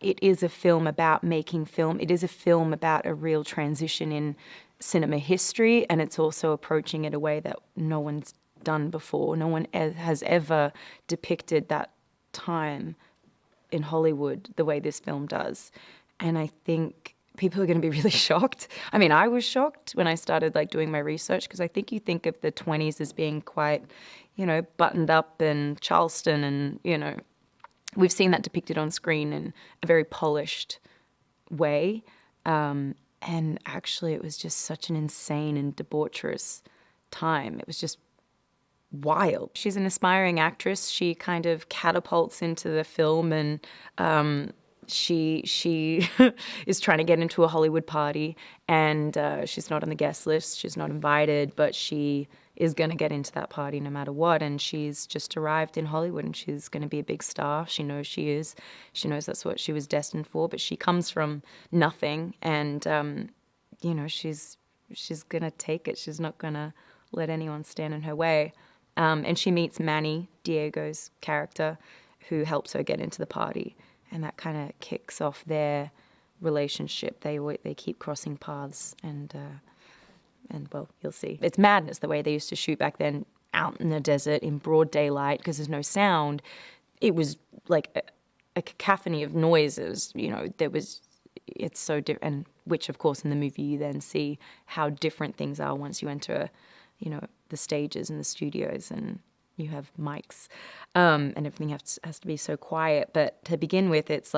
It is a film about making film. It is a film about a real transition in cinema history, and it's also approaching it a way that no one's done before. No one has ever depicted that time in Hollywood the way this film does. And I think people are going to be really shocked. I mean, I was shocked when I started doing my research, because I think you think of the 20s as being quite, buttoned up and Charleston, and, we've seen that depicted on screen in a very polished way. And actually it was just such an insane and debaucherous time. It was just wild. She's an aspiring actress. She kind of catapults into the film, and she is trying to get into a Hollywood party, and she's not on the guest list. She's not invited, but she is going to get into that party no matter what. And she's just arrived in Hollywood, and she's going to be a big star. She knows she is. She knows that's what she was destined for. But she comes from nothing, and she's going to take it. She's not going to let anyone stand in her way. And she meets Manny, Diego's character, who helps her get into the party. And that kind of kicks off their relationship. They keep crossing paths, and well, you'll see. It's madness the way they used to shoot back then, out in the desert in broad daylight, because there's no sound. It was like a cacophony of noises. It's so different. And which, of course, in the movie you then see how different things are once you enter, the stages and the studios, and you have mics, and everything has to be so quiet. But to begin with, it's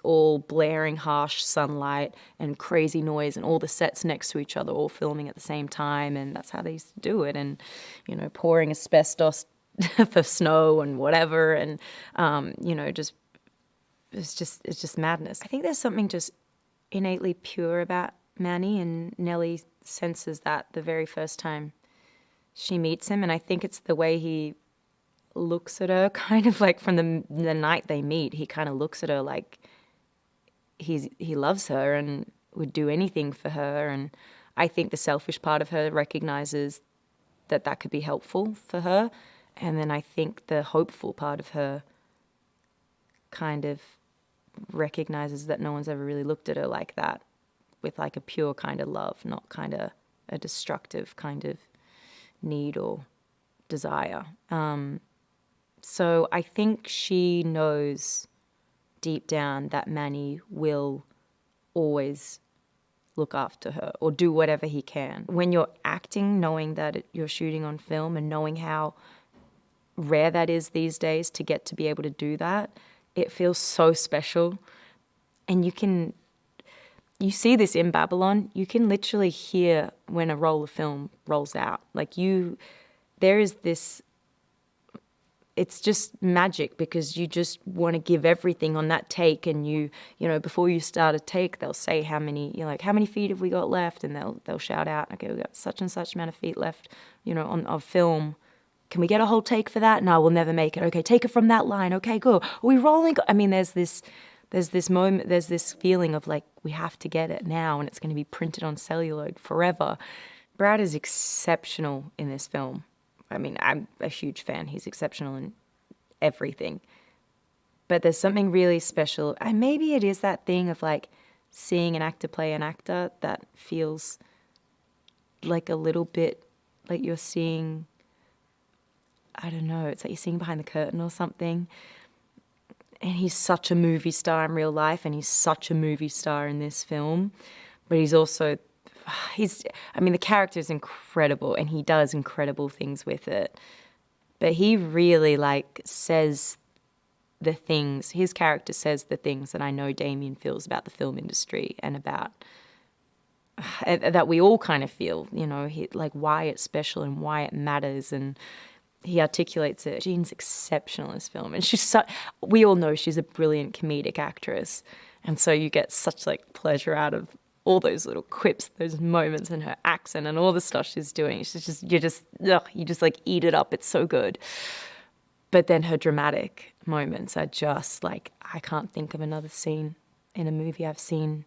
all blaring, harsh sunlight and crazy noise, and all the sets next to each other, all filming at the same time, and that's how they used to do it. And pouring asbestos for snow and whatever, and it's just madness. I think there's something just innately pure about Manny, and Nellie senses that the very first time she meets him, and I think it's the way he looks at her, kind of from the night they meet. He kind of looks at her like he loves her and would do anything for her. And I think the selfish part of her recognizes that could be helpful for her, and then I think the hopeful part of her kind of recognizes that no one's ever really looked at her like that, with a pure kind of love, not kind of a destructive kind of need or desire. So I think she knows deep down that Manny will always look after her or do whatever he can. When you're acting, knowing that you're shooting on film, and knowing how rare that is these days to get to be able to do that, it feels so special. And you see this in Babylon. You can literally hear when a roll of film rolls out. There is this, it's just magic, because you just want to give everything on that take. And before you start a take, they'll say how many feet have we got left? And they'll shout out, okay, we've got such and such amount of feet left, of film. Can we get a whole take for that? No, we'll never make it. Okay, take it from that line. Okay, go. Are we rolling? I mean, there's this moment, there's this feeling of we have to get it now, and it's going to be printed on celluloid forever. Brad is exceptional in this film. I mean, I'm a huge fan. He's exceptional in everything. But there's something really special. And maybe it is that thing of seeing an actor play an actor that feels a little bit like you're seeing, I don't know, it's like you're seeing behind the curtain or something. And he's such a movie star in real life, and he's such a movie star in this film. But he's also, the character is incredible, and he does incredible things with it. But he really says the things, his character says the things that I know Damien feels about the film industry, and about, that we all kind of feel, why it's special and why it matters. And he articulates it. Jean's exceptional in this film, and we all know she's a brilliant comedic actress, and so you get such pleasure out of all those little quips, those moments, and her accent and all the stuff she's doing. You just eat it up. It's so good. But then her dramatic moments are just I can't think of another scene in a movie I've seen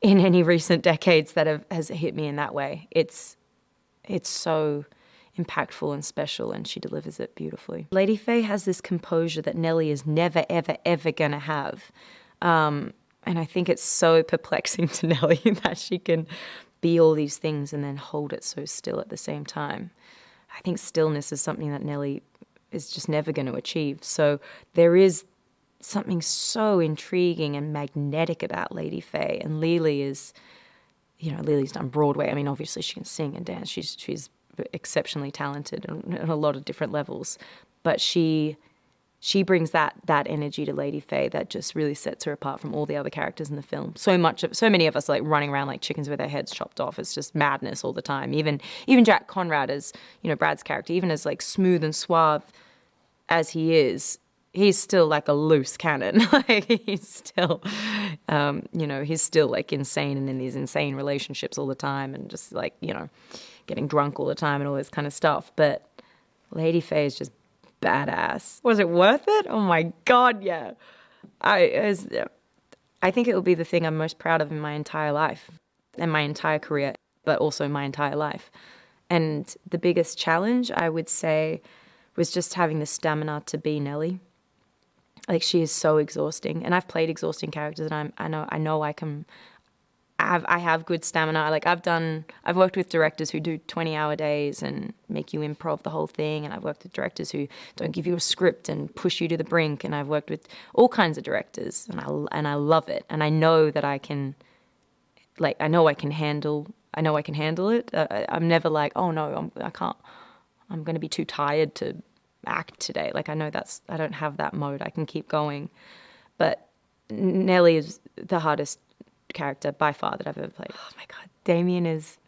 in any recent decades that has hit me in that way. It's so impactful and special, and she delivers it beautifully. Lady Faye has this composure that Nellie is never, ever, ever going to have. And I think it's so perplexing to Nelly that she can be all these things and then hold it so still at the same time. I think stillness is something that Nelly is just never going to achieve. So there is something so intriguing and magnetic about Lady Faye. And Lily is, Lily's done Broadway. I mean, obviously she can sing and dance. She's exceptionally talented on a lot of different levels. But she brings that energy to Lady Faye that just really sets her apart from all the other characters in the film. So many of us like running around like chickens with their heads chopped off. It's just madness all the time. Even Jack Conrad as, Brad's character, even as like smooth and suave as he is, he's still like a loose cannon. Like he's still, he's still like insane and in these insane relationships all the time and just like, getting drunk all the time and all this kind of stuff. But Lady Faye is just badass. Was it worth it? Oh my God, yeah. I think it will be the thing I'm most proud of in my entire life and my entire career, but also my entire life. And the biggest challenge, I would say, was just having the stamina to be Nelly. Like, she is so exhausting, and I've played exhausting characters, and I know I can. I have good stamina. Like I've worked with directors who do 20-hour days and make you improv the whole thing, and I've worked with directors who don't give you a script and push you to the brink, and I've worked with all kinds of directors, and I love it, and I know that I can. Like I know I can handle it. I'm never like, oh no, I can't. I'm going to be too tired to act today. Like I know I don't have that mode. I can keep going. But Nelly is the hardest character by far that I've ever played. Oh my God. Damien is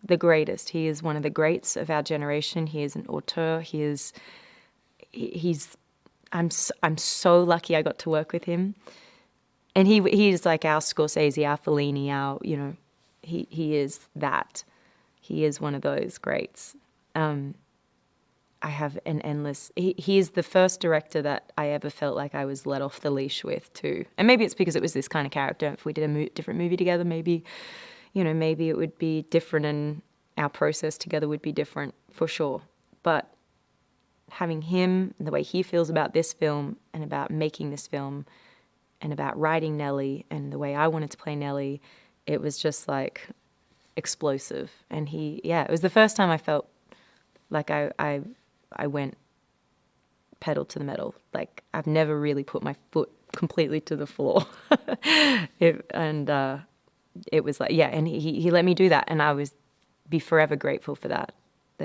the greatest. He is one of the greats of our generation. He is an auteur. I'm so lucky I got to work with him. And he is like our Scorsese, our Fellini, he is that. He is one of those greats. I have an endless... He is the first director that I ever felt like I was let off the leash with too. And maybe it's because it was this kind of character. If we did a different movie together, maybe it would be different and our process together would be different for sure. But having him, the way he feels about this film and about making this film and about writing Nelly and the way I wanted to play Nelly, it was just like explosive. And it was the first time I felt like I went pedal to the metal. Like I've never really put my foot completely to the floor. It was like, and he let me do that. And I was be forever grateful for that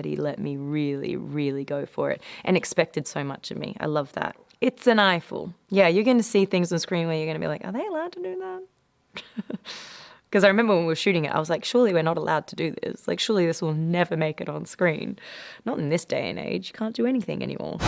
he let me really, really go for it and expected so much of me. I love that. It's an eyeful. Yeah, you're going to see things on screen where you're going to be like, are they allowed to do that? Because I remember when we were shooting it, I was like, surely we're not allowed to do this. Like, surely this will never make it on screen. Not in this day and age. You can't do anything anymore.